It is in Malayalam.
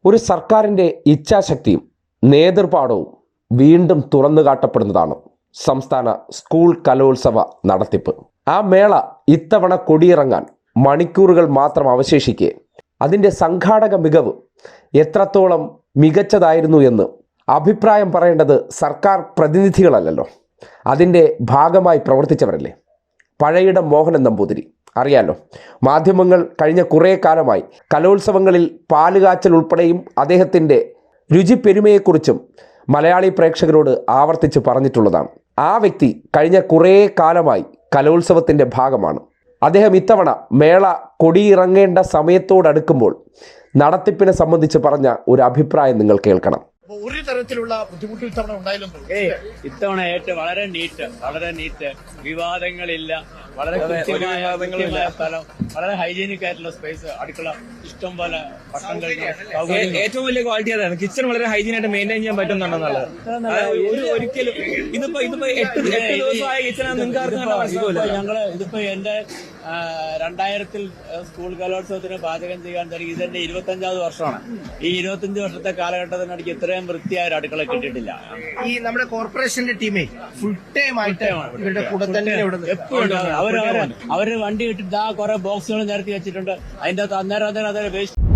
ഒരു സർക്കാരിൻ്റെ ഇച്ഛാശക്തിയും നേതൃപാടവും വീണ്ടും തുറന്നു കാട്ടപ്പെടുന്നതാണ് സംസ്ഥാന സ്കൂൾ കലോത്സവ നടത്തിപ്പ്. ആ മേള ഇത്തവണ കൊടിയിറങ്ങാൻ മണിക്കൂറുകൾ മാത്രം അവശേഷിക്കെ അതിൻ്റെ സംഘാടക മികവ് എത്രത്തോളം മികച്ചതായിരുന്നു എന്ന് അഭിപ്രായം പറയേണ്ടത് സർക്കാർ പ്രതിനിധികളല്ലല്ലോ, അതിൻ്റെ ഭാഗമായി പ്രവർത്തിച്ചവരല്ലേ. പഴയിടം മോഹനൻ നമ്പൂതിരി അറിയാലോ, മാധ്യമങ്ങൾ കഴിഞ്ഞ കുറേ കാലമായി കലോത്സവങ്ങളിൽ പാലുകാച്ചൽ ഉൾപ്പെടെയും അദ്ദേഹത്തിൻ്റെ രുചിപ്പെരുമയെക്കുറിച്ചും മലയാളി പ്രേക്ഷകരോട് ആവർത്തിച്ച് പറഞ്ഞിട്ടുള്ളതാണ്. ആ വ്യക്തി കഴിഞ്ഞ കുറേ കാലമായി കലോത്സവത്തിൻ്റെ ഭാഗമാണ്. അദ്ദേഹം ഇത്തവണ മേള കൊടിയിറങ്ങേണ്ട സമയത്തോടടുക്കുമ്പോൾ നടത്തിപ്പിനെ സംബന്ധിച്ച് പറഞ്ഞ ഒരു അഭിപ്രായം നിങ്ങൾ കേൾക്കണം. ഒരു തരത്തിലുള്ള ബുദ്ധിമുട്ട് ഇത്തവണ ഉണ്ടായില്ലെന്ന്. ഇത്തവണ വളരെ നീറ്റ്, വിവാദങ്ങളില്ല, വളരെ കൃത്യമായ സ്ഥലം, വളരെ ഹൈജീനിക് ആയിട്ടുള്ള സ്പേസ്, അടുക്കള ഇഷ്ടം പോലെ ഭക്ഷണം കഴിക്കാൻ ഏറ്റവും വലിയ ക്വാളിറ്റി അതാണ്. കിച്ചൺ വളരെ ഹൈജീൻ ആയിട്ട് മെയിൻറ്റെയിൻ ചെയ്യാൻ പറ്റുന്നുണ്ടെന്നുള്ളത്. ഒരിക്കലും ഇതിപ്പോ 8 ദിവസമായ കിച്ചൺ ഞങ്ങള് ഇതിപ്പോ എന്റെ 2000 സ്കൂൾ കലോത്സവത്തിന് പാചകം ചെയ്യാൻ തുടങ്ങി. ഇതെന്റെ 25ാമത് വർഷമാണ്. ഈ 25 വർഷത്തെ കാലഘട്ടത്തിനിടയ്ക്ക് ഇത്രയും വൃത്തിയായ ഒരു അടുക്കള കിട്ടിയിട്ടില്ല. ഈ നമ്മുടെ കോർപ്പറേഷന്റെ ടീമേ ഫുൾ ടൈം ആയിട്ട് ഇവരുടെ കൂടെ തന്നെ എപ്പോഴും അവര് വണ്ടി ഇട്ടിട്ട് കുറെ ബോക്സുകൾ നിരത്തി വെച്ചിട്ടുണ്ട്. അതിന്റെ അകത്ത് അന്നേരം വേസ്റ്റ്